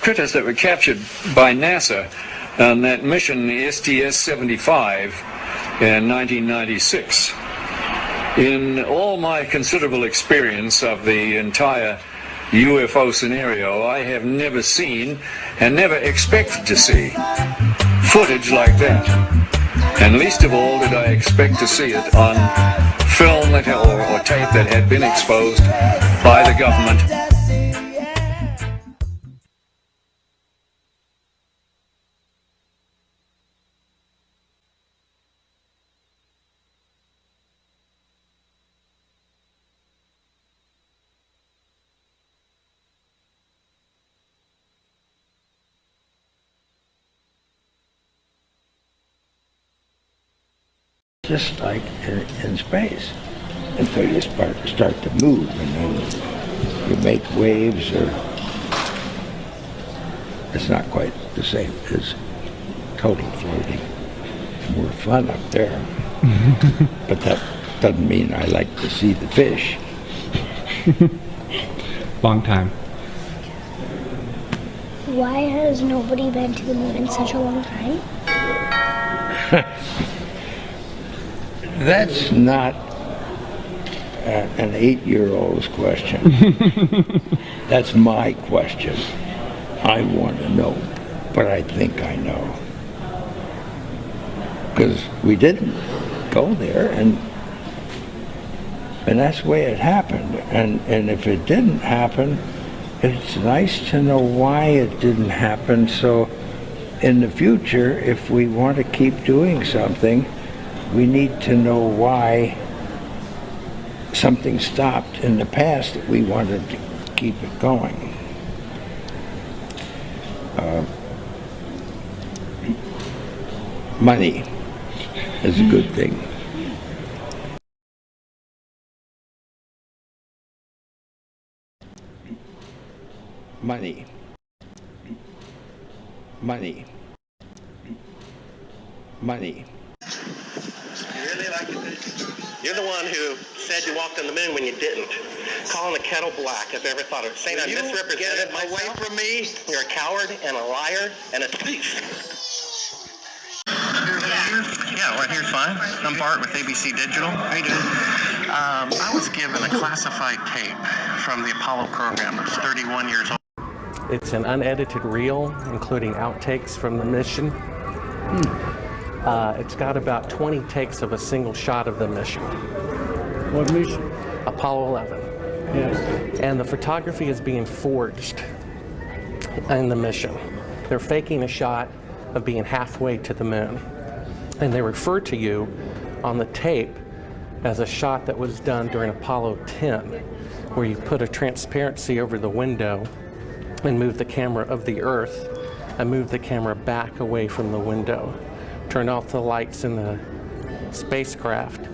critters that were captured by NASA on that mission, the STS-75, in 1996. In all my considerable experience of the entire UFO scenario, I have never seen and never expected to see footage like that. And least of all did I expect to see it on film or tape that had been exposed by the government. Just like in space. And so you start to move, and then you make waves, or it's not quite the same as total floating. More fun up there. But that doesn't mean I like to see the fish. Long time. Why has nobody been to the moon in such a long time? That's not an 8-year-old's question. That's my question. I want to know, but I think I know. Because we didn't go there, and that's the way it happened. And if it didn't happen, it's nice to know why it didn't happen, so in the future, if we want to keep doing something, we need to know why something stopped in the past that we wanted to keep it going. Money is a good thing. Money. Money. Money. You're the one who said you walked on the moon when you didn't. Calling the kettle black, if I ever thought of it. Saying I misrepresented myself. Away from me. You're a coward and a liar and a thief. Yeah, right here's fine. I'm Bart with ABC Digital. How you doing? I was given a classified tape from the Apollo program. It's 31 years old. It's an unedited reel, including outtakes from the mission. It's got about 20 takes of a single shot of the mission. What mission? Apollo 11. Yes. And the photography is being forged in the mission. They're faking a shot of being halfway to the moon. And they refer to you on the tape as a shot that was done during Apollo 10, where you put a transparency over the window and move the camera of the Earth and move the camera back away from the window. Turned off the lights in the spacecraft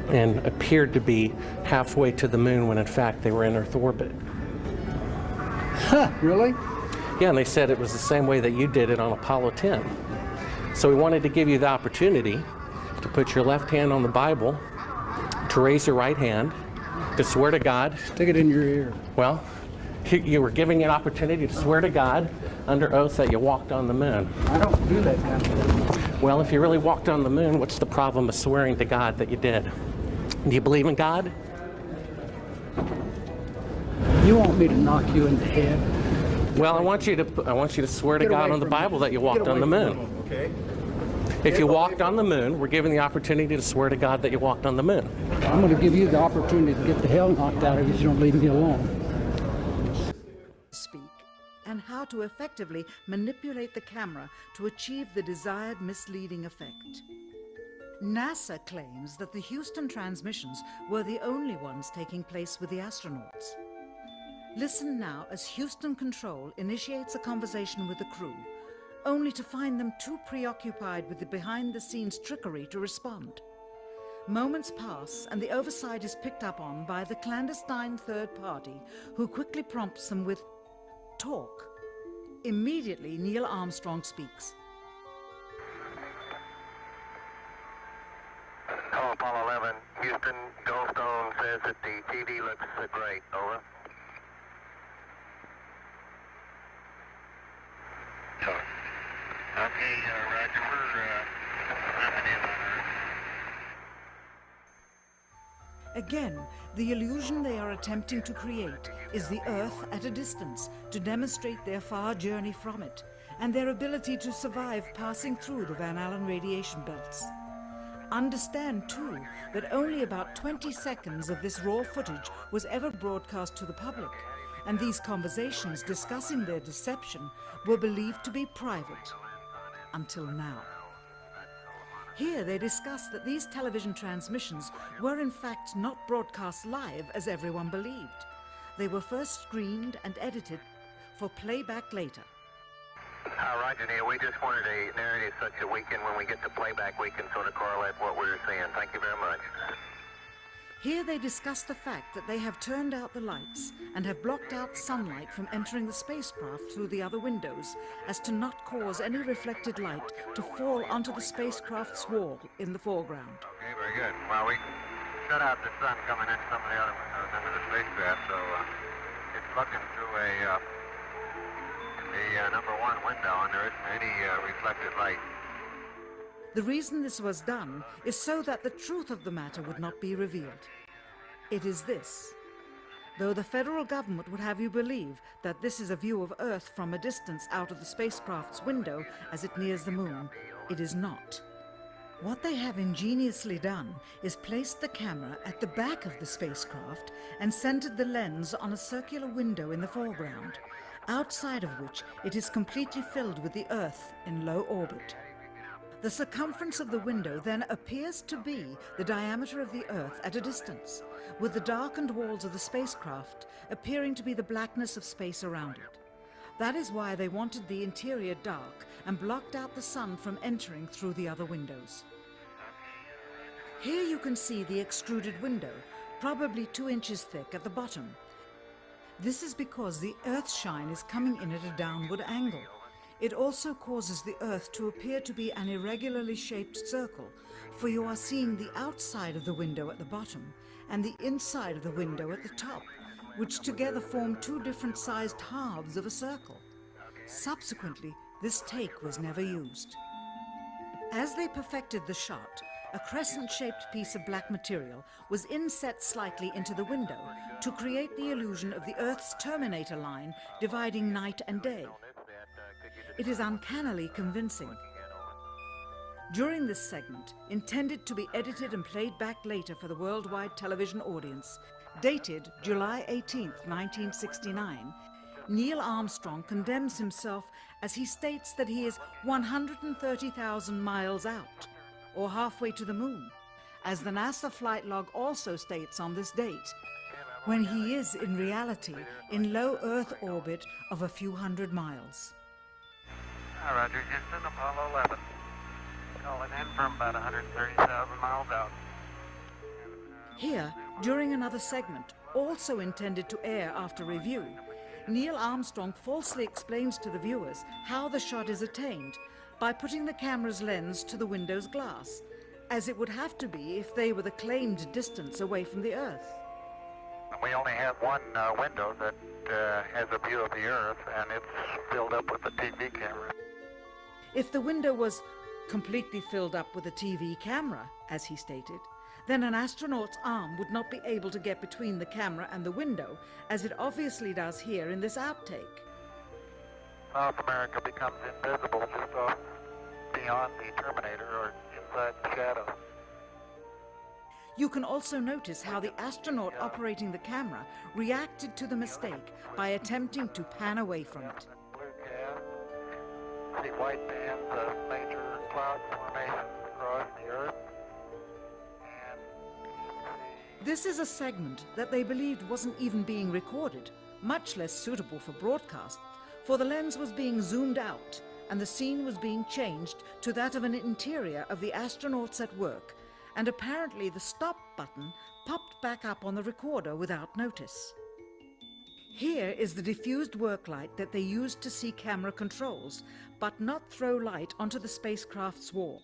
and appeared to be halfway to the moon when in fact they were in Earth orbit. Huh, really? Yeah, and they said it was the same way that you did it on Apollo 10. So we wanted to give you the opportunity to put your left hand on the Bible, to raise your right hand, to swear to God. Stick it in your ear. Well, you were giving an opportunity to swear to God under oath that you walked on the moon. I don't do that kind of thing. Well, if you really walked on the moon, what's the problem of swearing to God that you did? Do you believe in God? You want me to knock you in the head? Well, I want you to swear to God on the Bible that you walked on the moon. Okay. If you walked on the moon, we're given the opportunity to swear to God that you walked on the moon. I'm going to give you the opportunity to get the hell knocked out of you if you don't leave me alone. Speak, and how to effectively manipulate the camera to achieve the desired misleading effect. NASA claims that the Houston transmissions were the only ones taking place with the astronauts. Listen now as Houston Control initiates a conversation with the crew, only to find them too preoccupied with the behind-the-scenes trickery to respond. Moments pass, and the oversight is picked up on by the clandestine third party, who quickly prompts them with talk. Immediately, Neil Armstrong speaks. Hello, Apollo 11. Houston, Goldstone says that the TV looks great. Over. Okay, Roger, we're coming in on Earth. Again, the illusion they are attempting to create is the Earth at a distance to demonstrate their far journey from it and their ability to survive passing through the Van Allen radiation belts. Understand, too, that only about 20 seconds of this raw footage was ever broadcast to the public, and these conversations discussing their deception were believed to be private. Until now. Here they discuss that these television transmissions were in fact not broadcast live as everyone believed. They were first screened and edited for playback later. Roger, Neil, we just wanted a narrative such that we can, when we get to playback, we can sort of correlate what we were seeing. Thank you very much. Here they discuss the fact that they have turned out the lights and have blocked out sunlight from entering the spacecraft through the other windows as to not cause any reflected light to fall onto the spacecraft's wall in the foreground. Okay, very good. Well, we shut out the sun coming in some of the other windows into the spacecraft, so it's looking through the number one window, and there isn't any reflected light. The reason this was done is so that the truth of the matter would not be revealed. It is this. Though the federal government would have you believe that this is a view of Earth from a distance out of the spacecraft's window as it nears the moon, it is not. What they have ingeniously done is placed the camera at the back of the spacecraft and centered the lens on a circular window in the foreground, outside of which it is completely filled with the Earth in low orbit. The circumference of the window then appears to be the diameter of the Earth at a distance, with the darkened walls of the spacecraft appearing to be the blackness of space around it. That is why they wanted the interior dark and blocked out the sun from entering through the other windows. Here you can see the extruded window, probably 2 inches thick at the bottom. This is because the Earth's shine is coming in at a downward angle. It also causes the Earth to appear to be an irregularly shaped circle, for you are seeing the outside of the window at the bottom and the inside of the window at the top, which together form 2 different sized halves of a circle. Subsequently, this take was never used. As they perfected the shot, a crescent-shaped piece of black material was inset slightly into the window to create the illusion of the Earth's terminator line dividing night and day. It is uncannily convincing. During this segment, intended to be edited and played back later for the worldwide television audience, dated July 18, 1969, Neil Armstrong condemns himself as he states that he is 130,000 miles out, or halfway to the moon, as the NASA flight log also states on this date, when he is in reality in low Earth orbit of a few hundred miles. Roger, Houston, Apollo 11. Calling in from about 130,000 miles out. Here, during another segment, also intended to air after review, Neil Armstrong falsely explains to the viewers how the shot is attained by putting the camera's lens to the window's glass, as it would have to be if they were the claimed distance away from the Earth. We only have one window that has a view of the Earth, and it's filled up with a TV camera. If the window was completely filled up with a TV camera, as he stated, then an astronaut's arm would not be able to get between the camera and the window, as it obviously does here in this outtake. South America becomes invisible just off beyond the Terminator or inside the shadow. You can also notice how the astronaut operating the camera reacted to the mistake by attempting to pan away from it. Blue cast, see white bands of major cloud formations across the Earth. This is a segment that they believed wasn't even being recorded, much less suitable for broadcast, for the lens was being zoomed out and the scene was being changed to that of an interior of the astronauts at work, and apparently the stop button popped back up on the recorder without notice. Here is the diffused work light that they used to see camera controls, but not throw light onto the spacecraft's wall.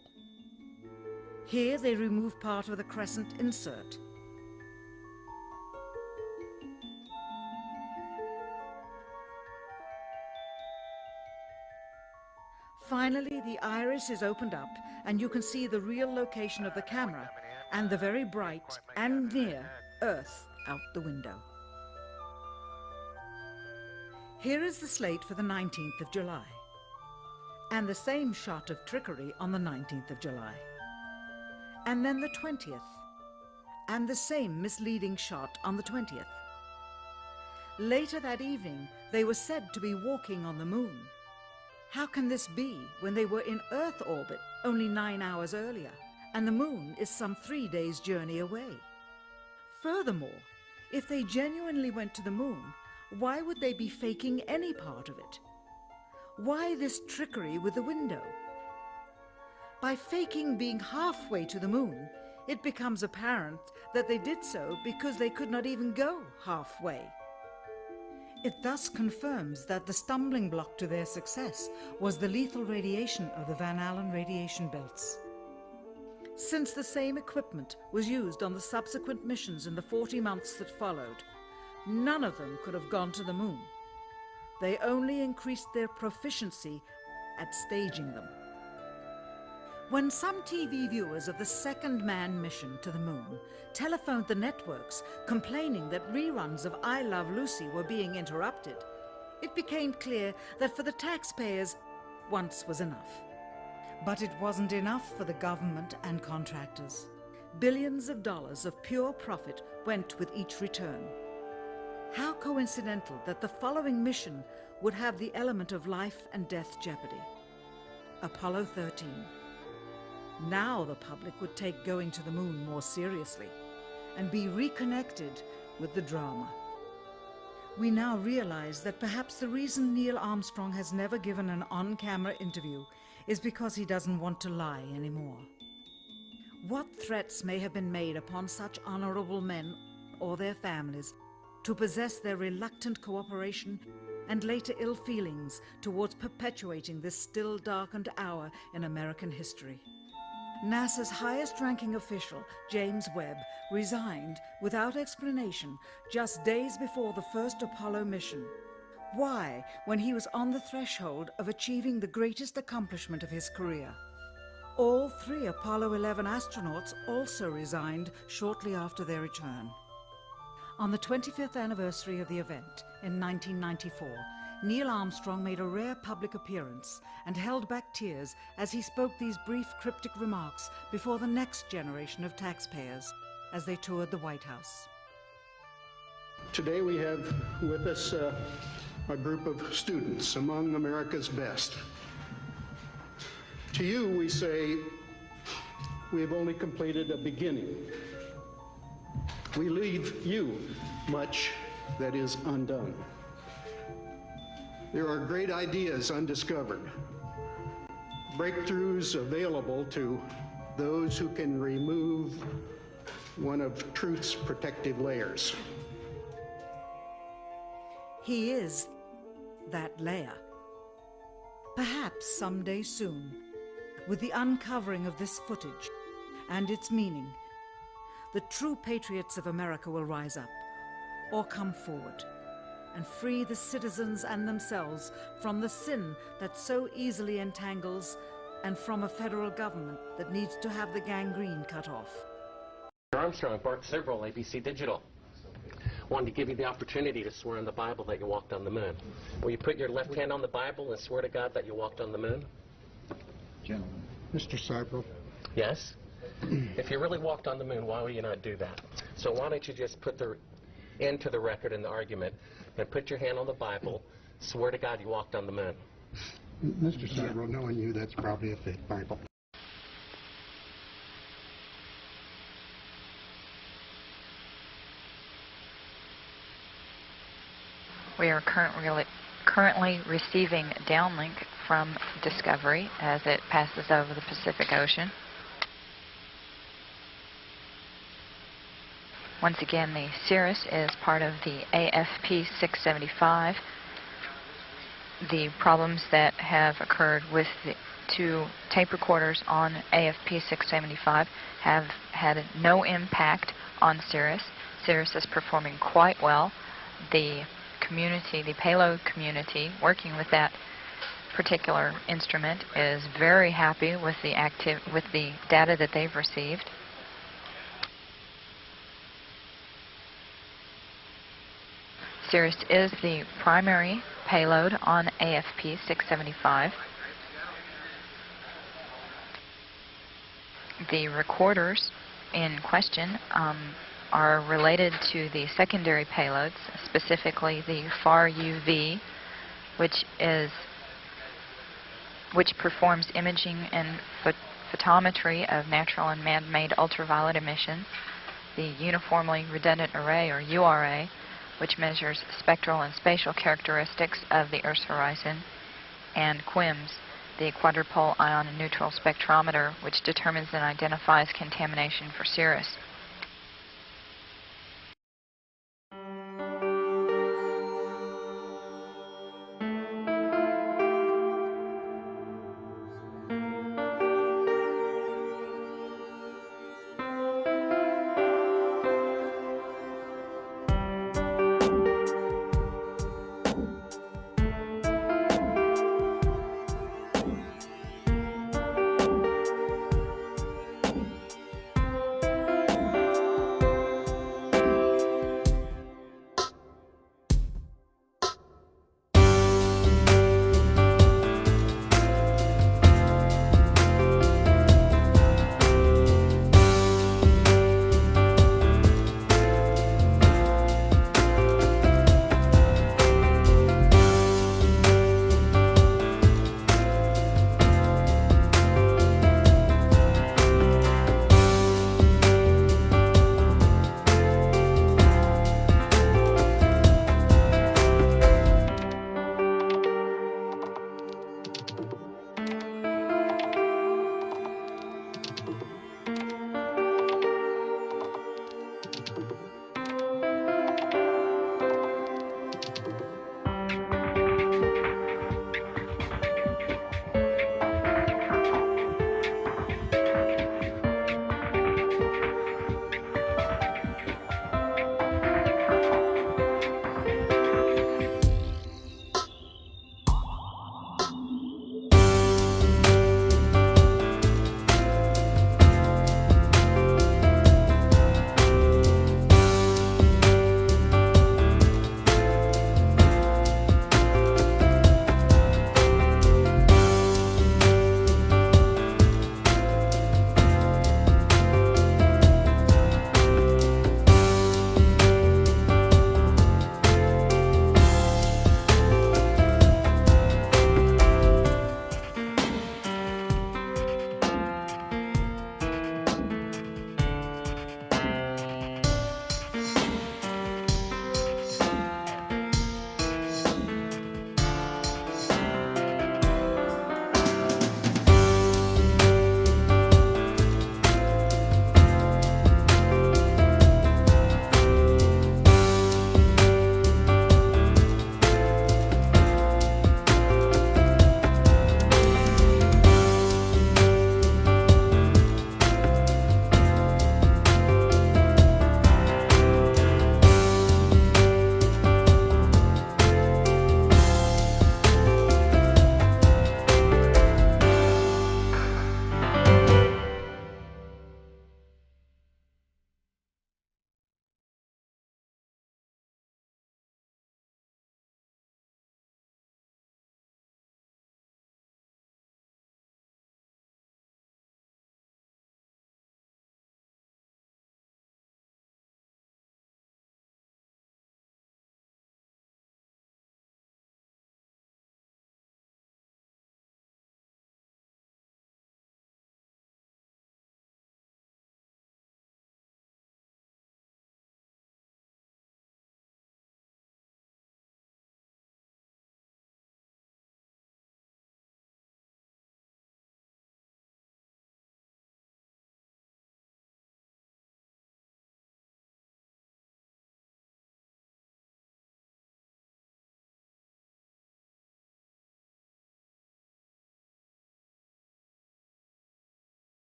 Here they remove part of the crescent insert. Finally, the iris is opened up and you can see the real location of the camera and the very bright and near Earth out the window. Here is the slate for the 19th of July, and the same shot of trickery on the 19th of July. And then the 20th, and the same misleading shot on the 20th. Later that evening, they were said to be walking on the moon. How can this be when they were in Earth orbit only 9 hours earlier, and the moon is some 3 days' journey away? Furthermore, if they genuinely went to the moon, why would they be faking any part of it? Why this trickery with the window? By faking being halfway to the moon, it becomes apparent that they did so because they could not even go halfway. It thus confirms that the stumbling block to their success was the lethal radiation of the Van Allen radiation belts. Since the same equipment was used on the subsequent missions in the 40 months that followed, none of them could have gone to the moon. They only increased their proficiency at staging them. When some TV viewers of the second manned mission to the moon telephoned the networks complaining that reruns of I Love Lucy were being interrupted, it became clear that for the taxpayers, once was enough. But it wasn't enough for the government and contractors. Billions of dollars of pure profit went with each return. How coincidental that the following mission would have the element of life and death jeopardy. Apollo 13. Now the public would take going to the moon more seriously and be reconnected with the drama. We now realize that perhaps the reason Neil Armstrong has never given an on-camera interview is because he doesn't want to lie anymore. What threats may have been made upon such honorable men or their families to possess their reluctant cooperation and later ill feelings towards perpetuating this still darkened hour in American history. NASA's highest-ranking official, James Webb, resigned without explanation just days before the first Apollo mission. Why, when he was on the threshold of achieving the greatest accomplishment of his career? All 3 Apollo 11 astronauts also resigned shortly after their return. On the 25th anniversary of the event in 1994, Neil Armstrong made a rare public appearance and held back tears as he spoke these brief cryptic remarks before the next generation of taxpayers as they toured the White House. Today we have with us a group of students among America's best. To you we say, we have only completed a beginning. We leave you much that is undone. There are great ideas undiscovered, breakthroughs available to those who can remove one of truth's protective layers. He is that layer. Perhaps someday soon, with the uncovering of this footage and its meaning, the true patriots of America will rise up or come forward and free the citizens and themselves from the sin that so easily entangles and from a federal government that needs to have the gangrene cut off. Armstrong, Bart Sibrel, ABC Digital. Wanted to give you the opportunity to swear on the Bible that you walked on the moon. Will you put your left hand on the Bible and swear to God that you walked on the moon? Gentlemen. Mr. Sibrel. Yes? If you really walked on the moon, why would you not do that? So why don't you just put the end to the record in the argument and put your hand on the Bible, swear to God you walked on the moon. Mr. Sibrel, knowing you, that's probably a fake Bible. We are currently receiving downlink from Discovery as it passes over the Pacific Ocean. Once again, the Cirrus is part of the AFP 675. The problems that have occurred with the 2 tape recorders on AFP 675 have had no impact on Cirrus. Cirrus is performing quite well. The community, the payload community, working with that particular instrument is very happy with the data that they've received. Cirrus is the primary payload on AFP 675. The recorders in question are related to the secondary payloads, specifically the FAR UV, which performs imaging and photometry of natural and man-made ultraviolet emissions, the Uniformly Redundant Array, or URA, which measures spectral and spatial characteristics of the Earth's horizon, and QIMS, the Quadrupole Ion and Neutral Spectrometer, which determines and identifies contamination for Cirrus.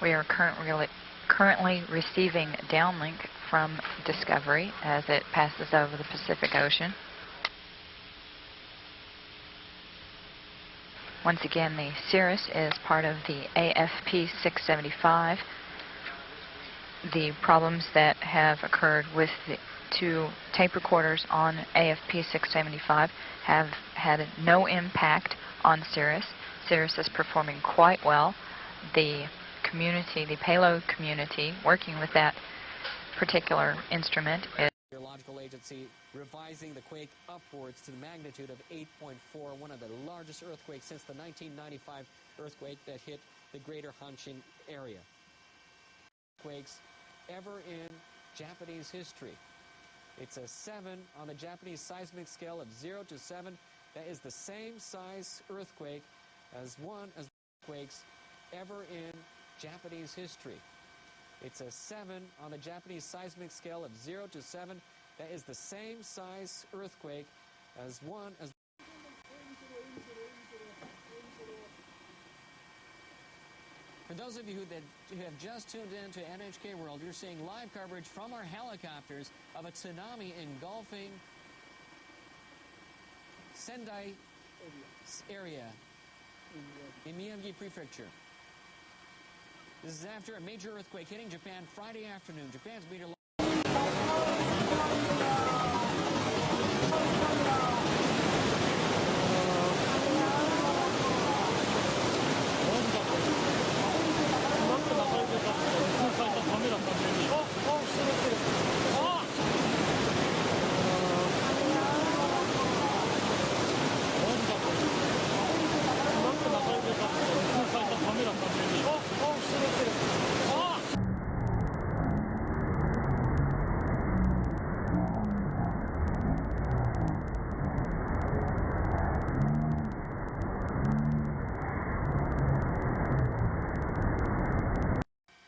We are currently receiving downlink from Discovery as it passes over the Pacific Ocean. Once again, the Cirrus is part of the AFP 675. The problems that have occurred with the two tape recorders on AFP 675 have had no impact on Cirrus. Cirrus is performing quite well. The community, the payload community, working with that particular instrument is Meteorological Agency revising the quake upwards to the magnitude of 8.4, one of the largest earthquakes since the 1995 earthquake that hit the greater Hanshin area. Quakes ever in Japanese history. It's a 7 on the Japanese seismic scale of 0 to 7. That is the same size earthquake as one of the quakes ever in Japanese history. It's a 7 on the Japanese seismic scale of 0 to 7. That is the same size earthquake as one as. For those of you who have just tuned in to NHK World, you're seeing live coverage from our helicopters of a tsunami engulfing Sendai area in Miyagi Prefecture. This is after a major earthquake hitting Japan Friday afternoon. Japan's meteorological.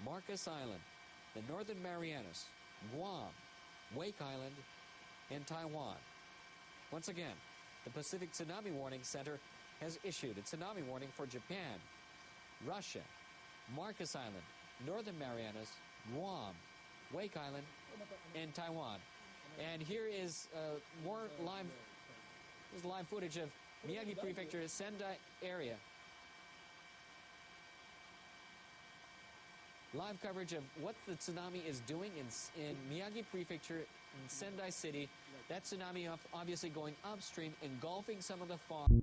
Marcus Island, the Northern Marianas, Guam, Wake Island, and Taiwan. Once again, the Pacific Tsunami Warning Center has issued a tsunami warning for Japan, Russia, Marcus Island, Northern Marianas, Guam, Wake Island, and Taiwan. And here is more live footage of Miyagi Prefecture, Sendai area. Live coverage of what the tsunami is doing in Miyagi Prefecture in Sendai City. That tsunami obviously going upstream, engulfing some of the farms.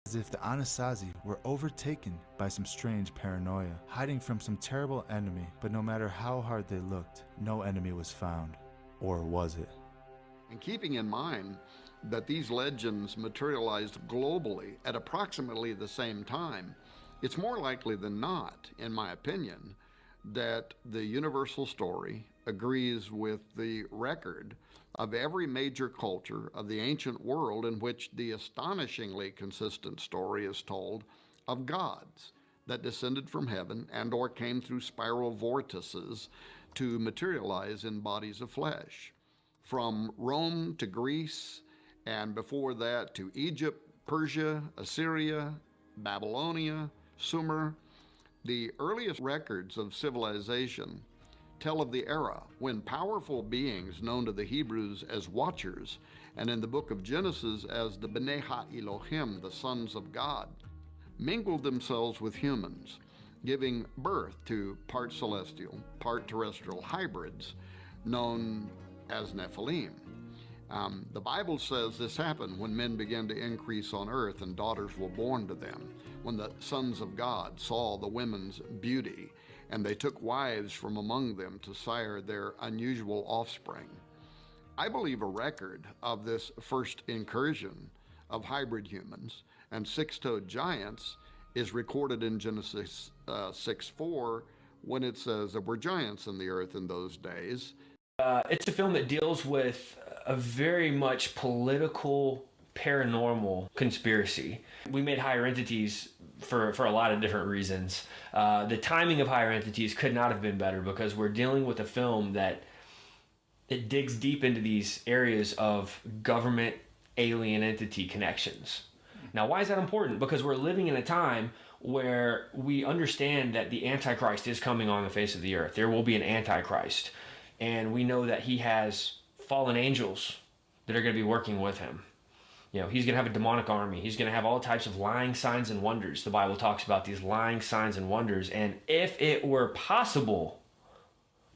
as if the Anasazi were overtaken by some strange paranoia, hiding from some terrible enemy, but no matter how hard they looked, no enemy was found. Or was it? And keeping in mind that these legends materialized globally at approximately the same time, it's more likely than not, in my opinion, that the universal story agrees with the record of every major culture of the ancient world in which the astonishingly consistent story is told of gods that descended from heaven and or came through spiral vortices to materialize in bodies of flesh. From Rome to Greece, and before that to Egypt, Persia, Assyria, Babylonia, Sumer, the earliest records of civilization tell of the era when powerful beings known to the Hebrews as watchers, and in the book of Genesis as the Bnei Ha-Elohim, the sons of God, mingled themselves with humans, giving birth to part celestial, part terrestrial hybrids known as Nephilim. The Bible says this happened when men began to increase on earth and daughters were born to them, when the sons of God saw the women's beauty, and they took wives from among them to sire their unusual offspring. I believe a record of this first incursion of hybrid humans and six-toed giants is recorded in Genesis 6:4, when it says there were giants in the earth in those days. It's a film that deals with a very much political, paranormal conspiracy. We made Higher Entities for a lot of different reasons. The timing of Higher Entities could not have been better because we're dealing with a film that it digs deep into these areas of government alien entity connections. Now, why is that important? Because we're living in a time where we understand that the Antichrist is coming on the face of the earth. There will be an Antichrist. And we know that he has fallen angels that are going to be working with him. You know, he's going to have a demonic army. He's going to have all types of lying signs and wonders. The Bible talks about these lying signs and wonders. And if it were possible,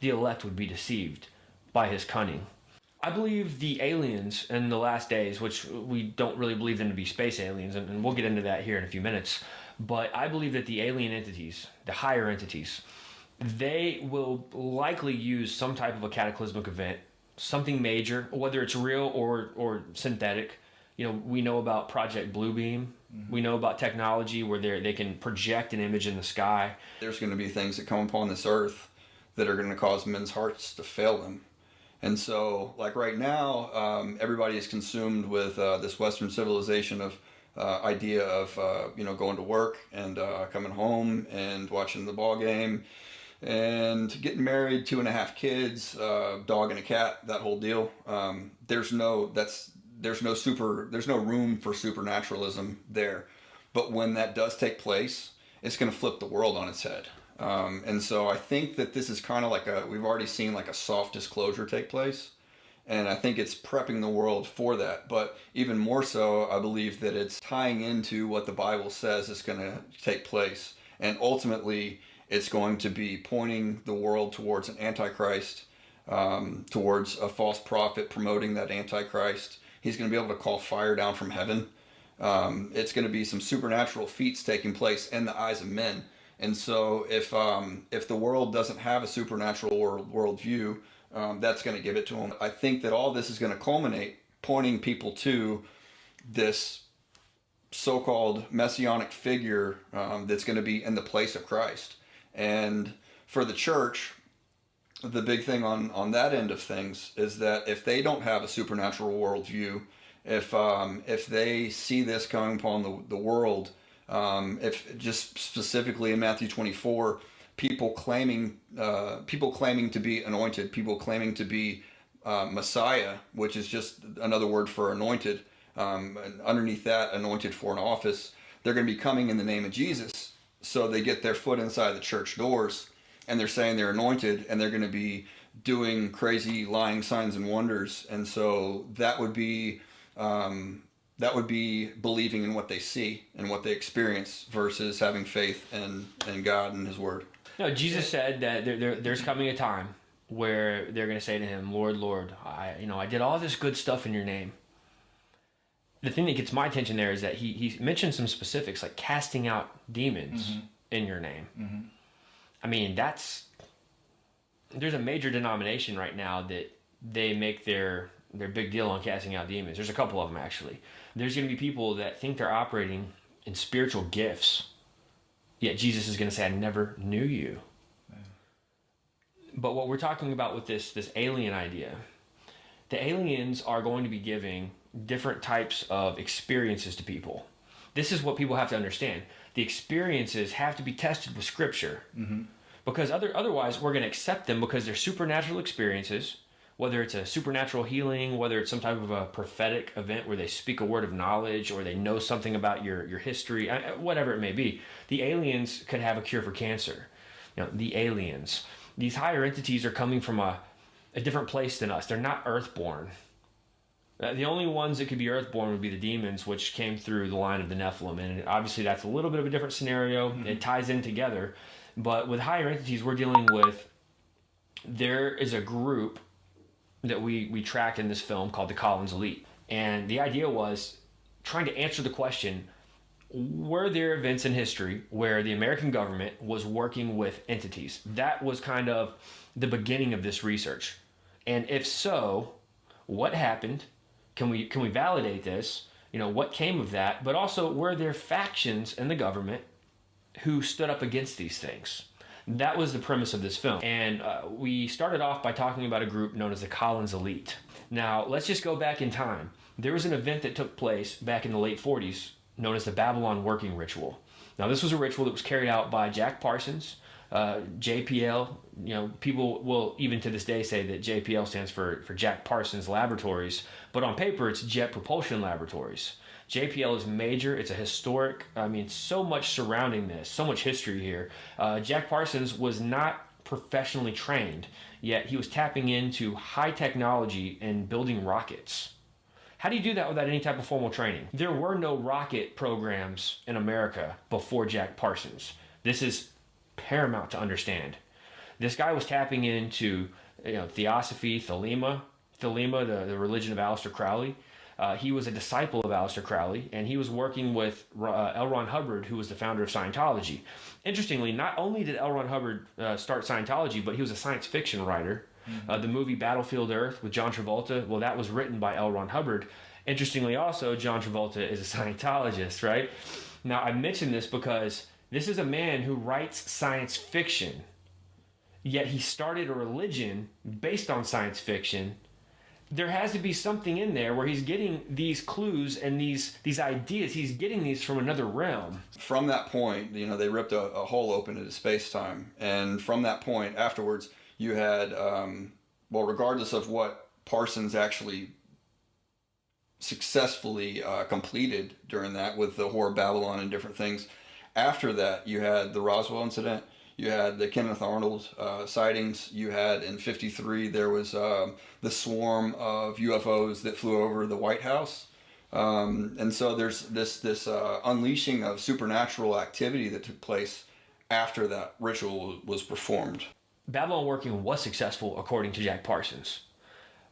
the elect would be deceived by his cunning. I believe the aliens in the last days, which we don't really believe them to be space aliens, and we'll get into that here in a few minutes, but I believe that the alien entities, the higher entities, they will likely use some type of a cataclysmic event, something major, whether it's real or synthetic. You know, we know about Project Bluebeam. We know about technology where they can project an image in the sky. There's going to be things that come upon this earth that are going to cause men's hearts to fail them. And so, like right now, everybody is consumed with this Western civilization of idea of, going to work and coming home and watching the ball game and getting married, 2.5 kids, dog and a cat, that whole deal. There's no room for supernaturalism there. But when that does take place, it's going to flip the world on its head. And so I think that this is kind of like we've already seen like a soft disclosure take place. And I think it's prepping the world for that. But even more so, I believe that it's tying into what the Bible says is going to take place. And ultimately, it's going to be pointing the world towards an Antichrist, towards a false prophet promoting that Antichrist. He's going to be able to call fire down from heaven. It's going to be some supernatural feats taking place in the eyes of men. And so if the world doesn't have a supernatural worldview, that's going to give it to them. I think that all this is going to culminate pointing people to this so-called messianic figure that's going to be in the place of Christ. And for the church, the big thing on that end of things is that if they don't have a supernatural worldview, if they see this coming upon the world, if just specifically in Matthew 24, people claiming to be anointed, people claiming to be Messiah, which is just another word for anointed, and underneath that, anointed for an office, they're going to be coming in the name of Jesus. So they get their foot inside the church doors and they're saying they're anointed, and they're going to be doing crazy lying signs and wonders. And so that would be believing in what they see and what they experience versus having faith in God and His Word. No, Jesus said that there's coming a time where they're going to say to Him, "Lord, Lord, I did all this good stuff in your name." the thing that gets my attention there is that he mentioned some specifics like casting out demons in your name. I mean, there's a major denomination right now that they make their big deal on casting out demons. There's a couple of them, actually. There's going to be people that think they're operating in spiritual gifts, yet Jesus is going to say, I never knew you. But what we're talking about with this alien idea, the aliens are going to be giving different types of experiences to people. This is what people have to understand. The experiences have to be tested with Scripture. Because otherwise we're going to accept them because they're supernatural experiences, whether it's a supernatural healing, whether it's some type of a prophetic event where they speak a word of knowledge or they know something about your history, whatever it may be. The aliens could have a cure for cancer. The aliens. These higher entities are coming from a different place than us. They're not earthborn. The only ones that could be earthborn would be the demons, which came through the line of the Nephilim. And obviously that's a little bit of a different scenario. It ties in together. But with higher entities, we're dealing with, there is a group that we tracked in this film called the Collins Elite. And the idea was trying to answer the question, were there events in history where the American government was working with entities? That was kind of the beginning of this research. And if so, what happened? Can we validate this? What came of that? But also, were there factions in the government who stood up against these things? That was the premise of this film. And we started off by talking about a group known as the Collins Elite. Now, let's just go back in time. There was an event that took place back in the late 40s known as the Babylon Working Ritual. Now, this was a ritual that was carried out by Jack Parsons, JPL. People will even to this day say that JPL stands for Jack Parsons Laboratories, but on paper it's Jet Propulsion Laboratories. JPL is major. It's a historic, so much surrounding this, so much history here. Jack Parsons was not professionally trained, yet he was tapping into high technology and building rockets. How do you do that without any type of formal training? There were no rocket programs in America before Jack Parsons. This is paramount to understand. This guy was tapping into theosophy, Thelema, the religion of Aleister Crowley. He was a disciple of Aleister Crowley, and he was working with L. Ron Hubbard, who was the founder of Scientology. Interestingly, not only did L. Ron Hubbard start Scientology, but he was a science fiction writer. The movie Battlefield Earth with John Travolta, well, that was written by L. Ron Hubbard. Interestingly also, John Travolta is a Scientologist, right? Now, I mention this because this is a man who writes science fiction, yet he started a religion based on science fiction. There has to be something in there where he's getting these clues and these ideas. He's getting these from another realm. From that point, they ripped a hole open into space-time. And from that point afterwards, you had, regardless of what Parsons actually successfully completed during that with the Whore of Babylon and different things, after that you had the Roswell incident. You had the Kenneth Arnold sightings. You had in '53 there was the swarm of UFOs that flew over the White House, and so there's this unleashing of supernatural activity that took place after that ritual was performed. Babylon Working was successful according to Jack Parsons.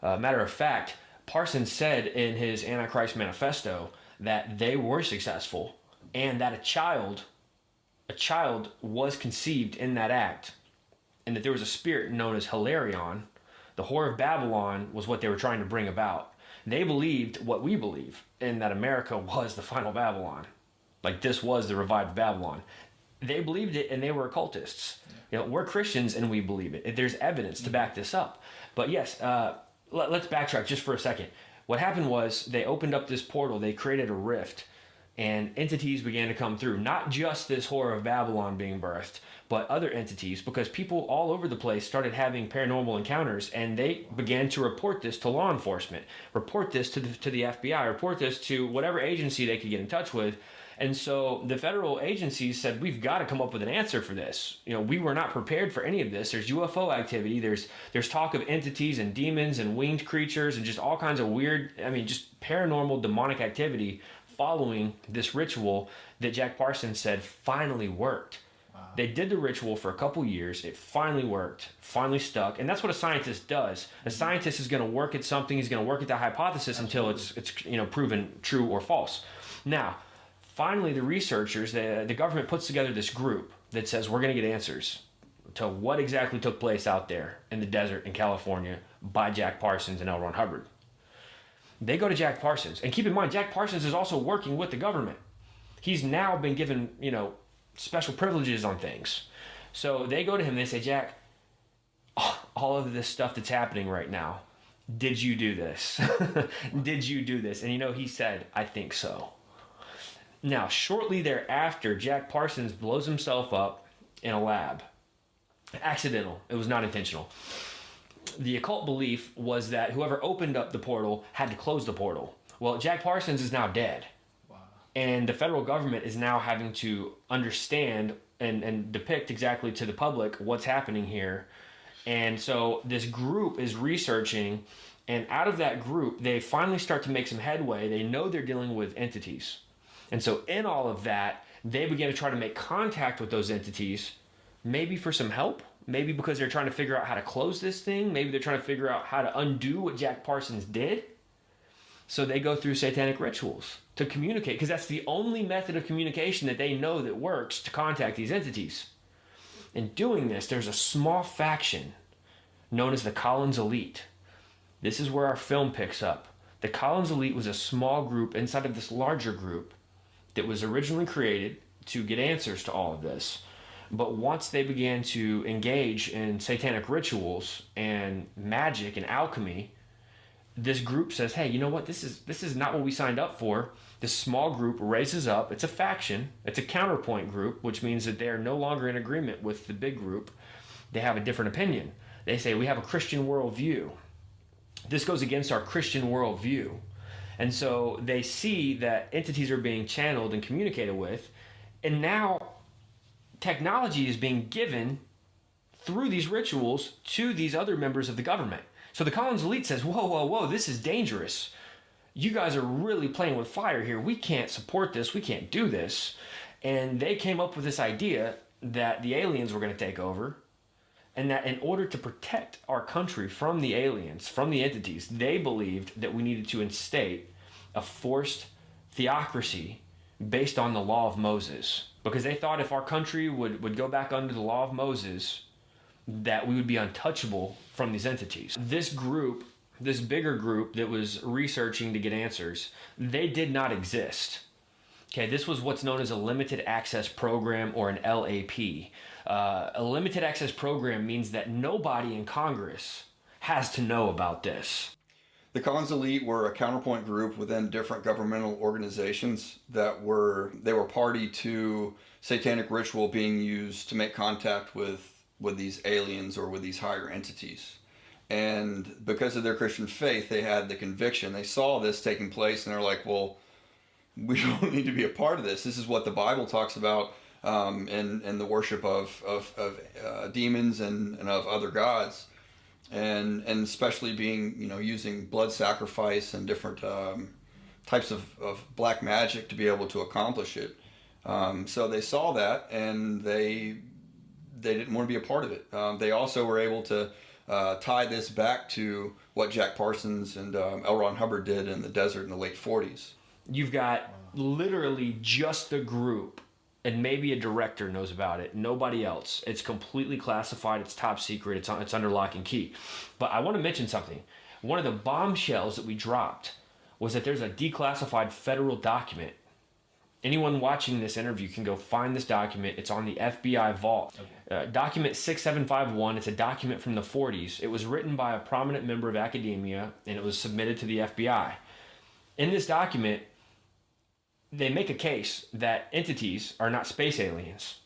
Matter of fact, Parsons said in his Antichrist Manifesto that they were successful and that a child was conceived in that act, and that there was a spirit known as Hilarion. The Whore of Babylon was what they were trying to bring about. They believed what we believe, in that America was the final Babylon. Like, this was the revived Babylon. They believed it, and they were occultists. We're Christians, and we believe it. There's evidence to back this up. But yes, let's backtrack just for a second. What happened was they opened up this portal. They created a rift, and entities began to come through. Not just this Whore of Babylon being birthed, but other entities, because people all over the place started having paranormal encounters, and they began to report this to law enforcement, report this to the FBI, report this to whatever agency they could get in touch with. And so the federal agencies said, we've got to come up with an answer for this. We were not prepared for any of this. There's UFO activity. There's talk of entities and demons and winged creatures and just all kinds of weird, just paranormal demonic activity following this ritual that Jack Parsons said finally worked. Wow. They did the ritual for a couple years. It finally worked, finally stuck. And that's what a scientist does. A scientist is going to work at something. He's going to work at that hypothesis until it's proven true or false. Now, finally, the researchers, the government puts together this group that says we're going to get answers to what exactly took place out there in the desert in California by Jack Parsons and L. Ron Hubbard. They go to Jack Parsons. And keep in mind, Jack Parsons is also working with the government. He's now been given, special privileges on things. So they go to him and they say, Jack, all of this stuff that's happening right now, did you do this? Did you do this? And he said, I think so. Now, shortly thereafter, Jack Parsons blows himself up in a lab. Accidental. It was not intentional. The occult belief was that whoever opened up the portal had to close the portal. Well, Jack Parsons is now dead. And the federal government is now having to understand and depict exactly to the public what's happening here. And so this group is researching, and out of that group, they finally start to make some headway. They know they're dealing with entities. And so in all of that, they begin to try to make contact with those entities, maybe for some help, maybe because they're trying to figure out how to close this thing, maybe they're trying to figure out how to undo what Jack Parsons did. So they go through satanic rituals to communicate, because that's the only method of communication that they know that works to contact these entities. In doing this, there's a small faction known as the Collins Elite. This is where our film picks up. The Collins Elite was a small group inside of this larger group that was originally created to get answers to all of this. But once they began to engage in satanic rituals and magic and alchemy, this group says, hey, you know what? This is not what we signed up for. This small group raises up. It's a faction. It's a counterpoint group, which means that they are no longer in agreement with the big group. They have a different opinion. They say, we have a Christian worldview. This goes against our Christian worldview. And so they see that entities are being channeled and communicated with. And now technology is being given through these rituals to these other members of the government. So the Collins Elite says, whoa, whoa, whoa, this is dangerous. You guys are really playing with fire here. We can't support this. We can't do this. And they came up with this idea that the aliens were going to take over, and that in order to protect our country from the aliens, from the entities, they believed that we needed to instate a forced theocracy based on the law of Moses. Because they thought if our country would go back under the law of Moses, that we would be untouchable from these entities. This group, this bigger group that was researching to get answers, they did not exist. Okay, this was what's known as a limited access program, or an LAP. A limited access program means that nobody in Congress has to know about this. The Collins Elite were a counterpoint group within different governmental organizations that were party to satanic ritual being used to make contact with these aliens or with these higher entities. And because of their Christian faith, they had the conviction. They saw this taking place and they're like, well, we don't need to be a part of this. This is what the Bible talks about in the worship of demons and of other gods. And especially being, using blood sacrifice and different types of black magic to be able to accomplish it. So they saw that and they didn't want to be a part of it. They also were able to tie this back to what Jack Parsons and L. Ron Hubbard did in the desert in the late 40s. You've got literally just the group, and maybe a director knows about it. Nobody else. It's completely classified. It's top secret. It's under lock and key. But I want to mention something. One of the bombshells that we dropped was that there's a declassified federal document. Anyone watching this interview can go find this document. It's on the FBI vault. Okay. Document 6751. It's a document from the 40s. It was written by a prominent member of academia, and it was submitted to the FBI. In this document, they make a case that entities are not space aliens,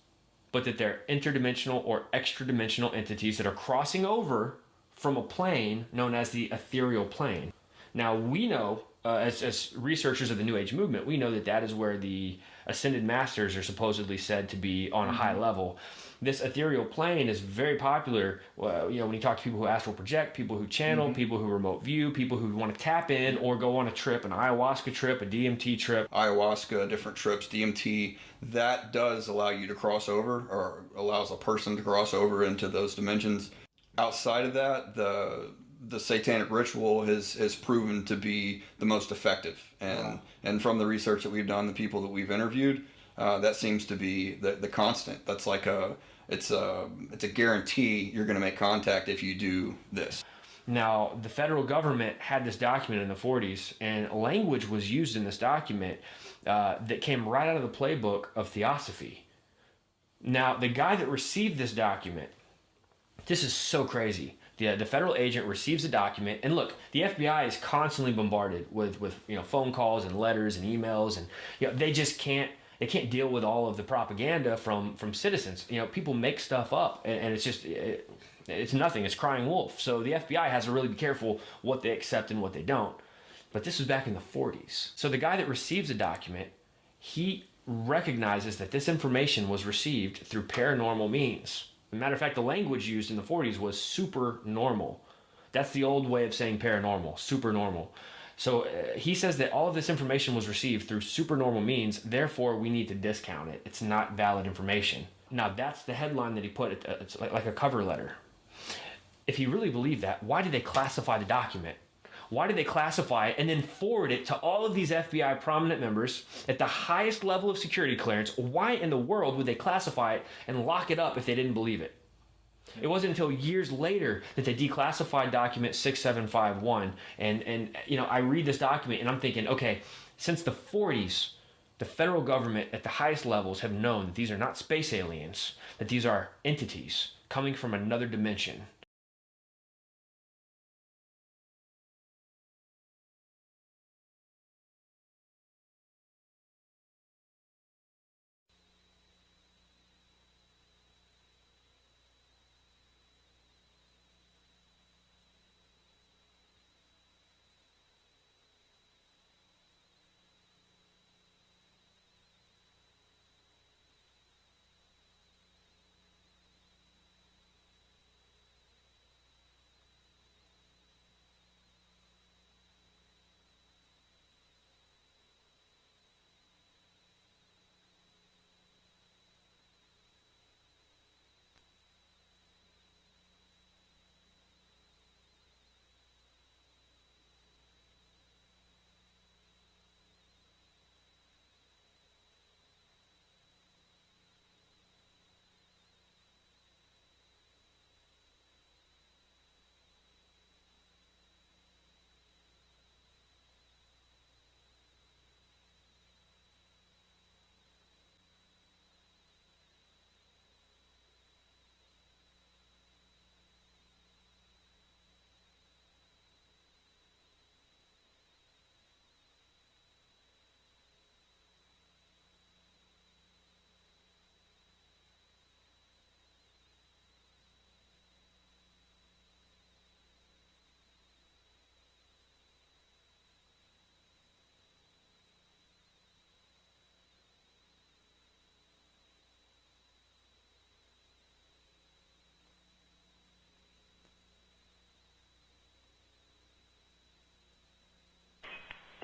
but that they're interdimensional or extra-dimensional entities that are crossing over from a plane known as the ethereal plane. Now, we know as researchers of the New Age movement, we know that that is where the ascended masters are supposedly said to be on a high level. This ethereal plane is very popular. When you talk to people who astral project, people who channel, people who remote view, people who want to tap in or go on a trip, an ayahuasca trip, a DMT trip. Ayahuasca, different trips, DMT, that does allow you to cross over, or allows a person to cross over into those dimensions. Outside of that, the satanic ritual has proven to be the most effective, and from the research that we've done, the people that we've interviewed, that seems to be the constant. That's like it's a guarantee you're going to make contact if you do this. Now, the federal government had this document in the 40s, and language was used in this document that came right out of the playbook of Theosophy. Now, the guy that received this document, this is so crazy. The federal agent receives a document, and look, the FBI is constantly bombarded with phone calls and letters and emails, and they just can't deal with all of the propaganda from citizens. People make stuff up, and it's just it's nothing. It's crying wolf. So the FBI has to really be careful what they accept and what they don't. But this was back in the 40s. So the guy that receives a document, he recognizes that this information was received through paranormal means. As a matter of fact, the language used in the 40s was supernormal. That's the old way of saying paranormal, supernormal. So he says that all of this information was received through supernormal means, therefore we need to discount it. It's not valid information. Now that's the headline that he put, it's like a cover letter. If he really believed that, why did they classify the document? Why did they classify it and then forward it to all of these FBI prominent members at the highest level of security clearance? Why in the world would they classify it and lock it up if they didn't believe it? It wasn't until years later that they declassified document 6751. And I read this document and I'm thinking, okay, since the 40s, the federal government at the highest levels have known that these are not space aliens, that these are entities coming from another dimension.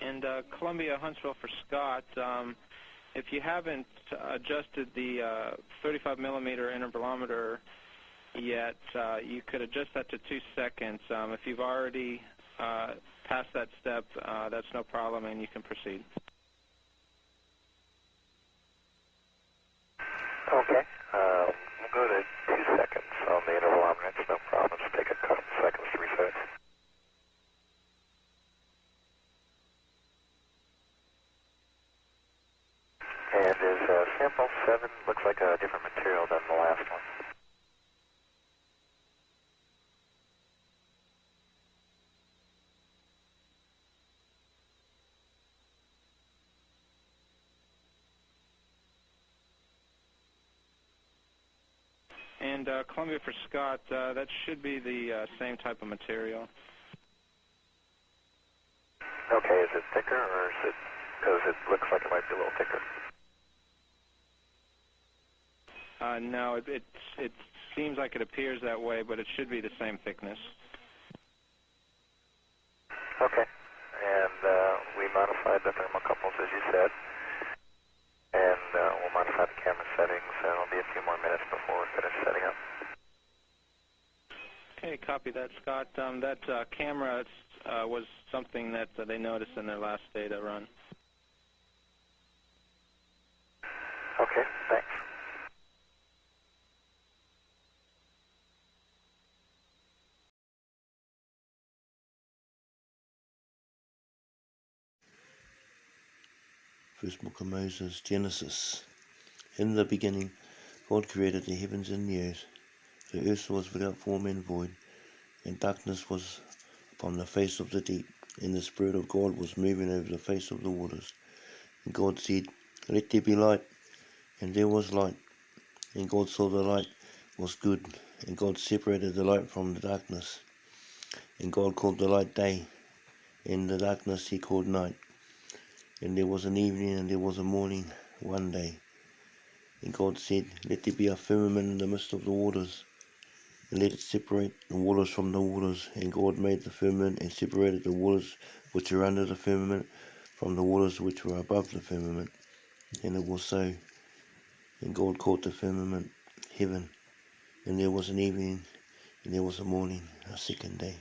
And Columbia, Huntsville for Scott. If you haven't adjusted the 35 millimeter intervalometer yet, you could adjust that to 2 seconds. If you've already passed that step, that's no problem, and you can proceed. Okay. We'll go to 2 seconds on the intervalometer. It's no problem. Just take a couple seconds to reset. And is sample 7 looks like a different material than the last one? And Columbia for Scott, that should be the same type of material. Okay, is it thicker or is it, because it looks like it might be a little thicker? No, it seems like it appears that way, but it should be the same thickness. Okay, and we modified the thermocouples as you said, and we'll modify the camera settings, and it'll be a few more minutes before we're finished setting up. Okay, copy that, Scott. That camera was something that they noticed in their last data run. Okay, thanks. First book of Moses, Genesis. In the beginning, God created the heavens and the earth. The earth was without form and void, and darkness was upon the face of the deep, and the Spirit of God was moving over the face of the waters. And God said, Let there be light, and there was light. And God saw the light was good, and God separated the light from the darkness. And God called the light day, and the darkness he called night. And there was an evening and there was a morning one day. And God said, Let there be a firmament in the midst of the waters, and let it separate the waters from the waters. And God made the firmament and separated the waters which were under the firmament from the waters which were above the firmament. And it was so. And God called the firmament heaven. And there was an evening and there was a morning, a second day.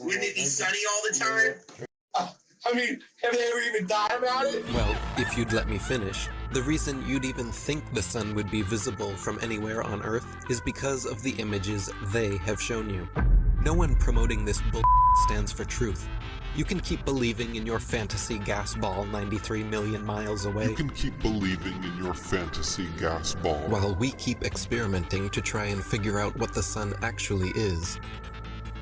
Wouldn't it be sunny all the time? I mean, have they ever even thought about it? Well, if you'd let me finish, the reason you'd even think the sun would be visible from anywhere on Earth is because of the images they have shown you. No one promoting this bull stands for truth. You can keep believing in your fantasy gas ball 93 million miles away. You can keep believing in your fantasy gas ball. While we keep experimenting to try and figure out what the sun actually is,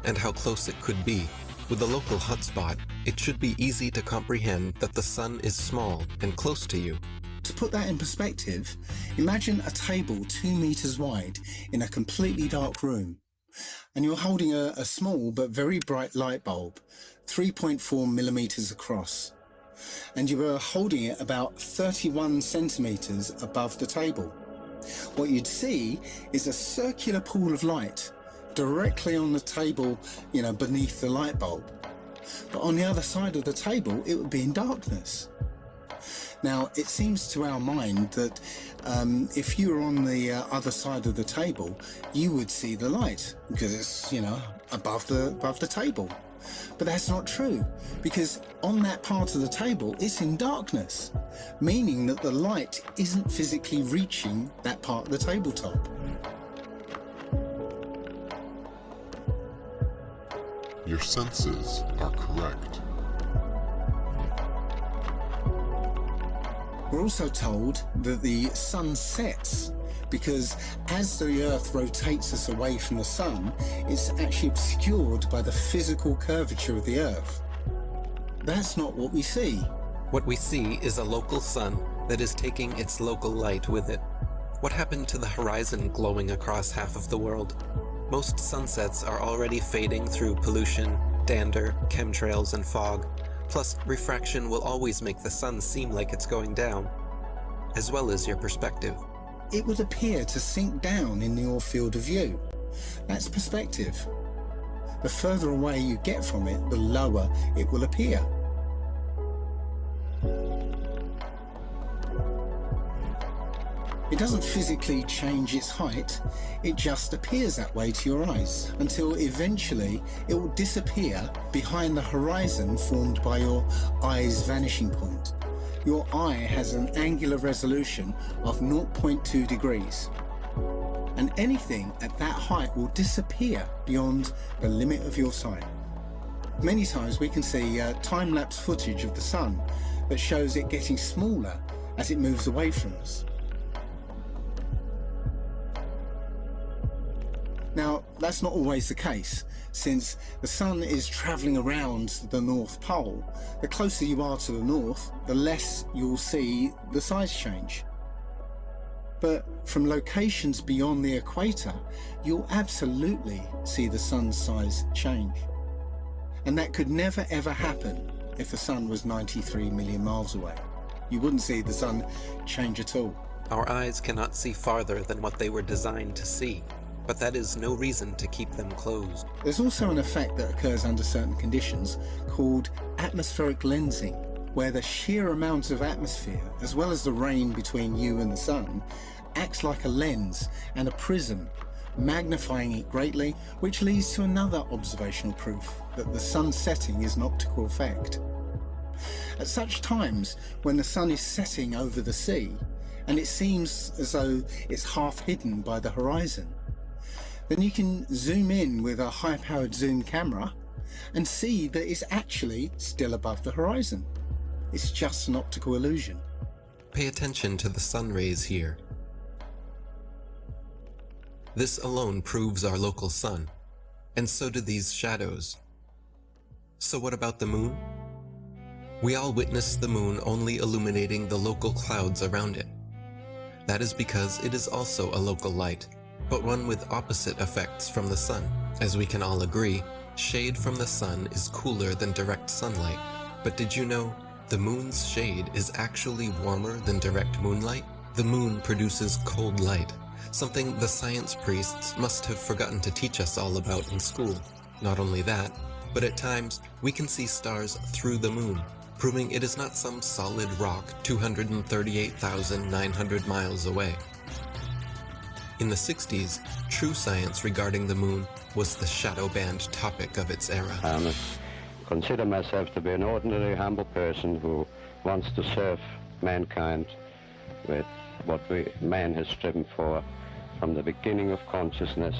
and how close it could be. With a local hotspot, it should be easy to comprehend that the sun is small and close to you. To put that in perspective, imagine a table 2 meters wide in a completely dark room, and you're holding a small but very bright light bulb, 3.4 millimeters across, and you are holding it about 31 centimeters above the table. What you'd see is a circular pool of light directly on the table, beneath the light bulb. But on the other side of the table, it would be in darkness. Now, it seems to our mind that if you were on the other side of the table, you would see the light because it's, above the table. But that's not true, because on that part of the table, it's in darkness, meaning that the light isn't physically reaching that part of the tabletop. Your senses are correct. We're also told that the sun sets because as the Earth rotates us away from the sun, it's actually obscured by the physical curvature of the Earth. That's not what we see. What we see is a local sun that is taking its local light with it. What happened to the horizon glowing across half of the world? Most sunsets are already fading through pollution, dander, chemtrails, and fog. Plus, refraction will always make the sun seem like it's going down, as well as your perspective. it would appear to sink down in your field of view. That's perspective. The further away you get from it, the lower it will appear. It doesn't physically change its height, it just appears that way to your eyes, until eventually it will disappear behind the horizon formed by your eye's vanishing point. Your eye has an angular resolution of 0.2 degrees, and anything at that height will disappear beyond the limit of your sight. Many times we can see time-lapse footage of the sun that shows it getting smaller as it moves away from us. Now, that's not always the case, since the sun is travelling around the North Pole. The closer you are to the north, the less you'll see the size change. But from locations beyond the equator, you'll absolutely see the sun's size change. And that could never ever happen if the sun was 93 million miles away. You wouldn't see the sun change at all. Our eyes cannot see farther than what they were designed to see, but that is no reason to keep them closed. There's also an effect that occurs under certain conditions called atmospheric lensing, where the sheer amount of atmosphere, as well as the rain between you and the sun, acts like a lens and a prism, magnifying it greatly, which leads to another observational proof that the sun setting is an optical effect. At such times, when the sun is setting over the sea, and it seems as though it's half hidden by the horizon, then you can zoom in with a high-powered zoom camera and see that it's actually still above the horizon. It's just an optical illusion. Pay attention to the sun rays here. This alone proves our local sun, and so do these shadows. So what about the moon? We all witness the moon only illuminating the local clouds around it. That is because it is also a local light, but one with opposite effects from the sun. As we can all agree, shade from the sun is cooler than direct sunlight. But did you know the moon's shade is actually warmer than direct moonlight? The moon produces cold light, something the science priests must have forgotten to teach us all about in school. Not only that, but at times we can see stars through the moon, proving it is not some solid rock 238,900 miles away. In the 60s, true science regarding the moon was the shadow band topic of its era. I consider myself to be an ordinary, humble person who wants to serve mankind with what man has striven for from the beginning of consciousness,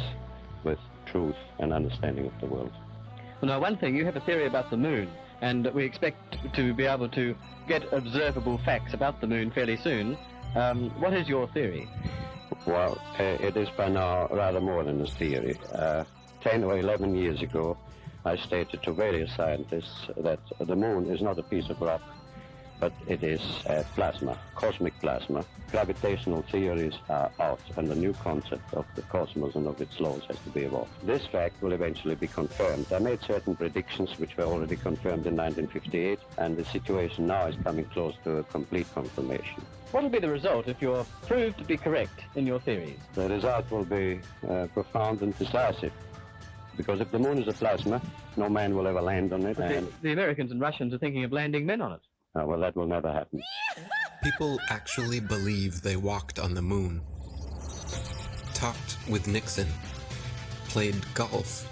with truth and understanding of the world. Well, now, one thing, you have a theory about the moon, and we expect to be able to get observable facts about the moon fairly soon. What is your theory? Well, it is by now rather more than a theory. 10 or 11 years ago, I stated to various scientists that the moon is not a piece of rock, but it is plasma, cosmic plasma. Gravitational theories are out, and the new concept of the cosmos and of its laws has to be evolved. This fact will eventually be confirmed. I made certain predictions which were already confirmed in 1958, and the situation now is coming close to a complete confirmation. What will be the result if you're proved to be correct in your theories? The result will be profound and decisive, because if the moon is a plasma, no man will ever land on it. And The Americans and Russians are thinking of landing men on it. well, that will never happen. People actually believe they walked on the moon, talked with Nixon, played golf,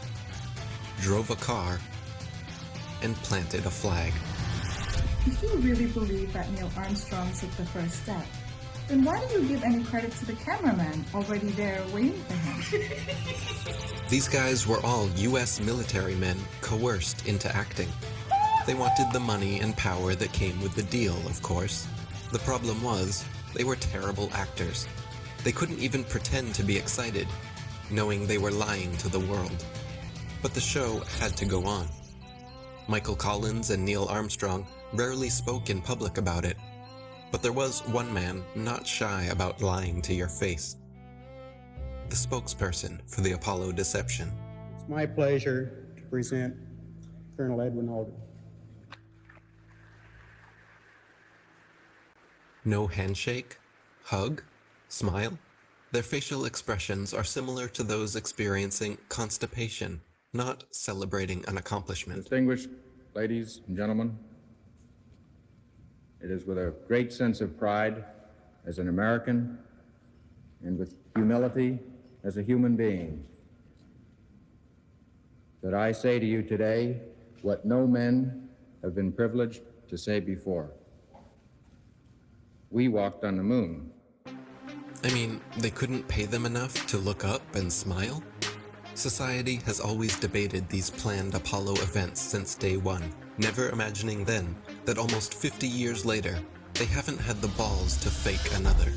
drove a car, and planted a flag. If you really believe that Neil Armstrong took the first step, then why do you give any credit to the cameraman already there waiting for him? These guys were all US military men coerced into acting. They wanted the money and power that came with the deal, of course. The problem was, they were terrible actors. They couldn't even pretend to be excited, knowing they were lying to the world. But the show had to go on. Michael Collins and Neil Armstrong rarely spoke in public about it, but there was one man not shy about lying to your face. The spokesperson for the Apollo deception. It's my pleasure to present Colonel Edwin Aldrin. No handshake? Hug? Smile? Their facial expressions are similar to those experiencing constipation, not celebrating an accomplishment. Distinguished ladies and gentlemen, it is with a great sense of pride as an American and with humility as a human being that I say to you today what no men have been privileged to say before. We walked on the moon. I mean, they couldn't pay them enough to look up and smile? Society has always debated these planned Apollo events since day one, never imagining then that almost 50 years later, they haven't had the balls to fake another.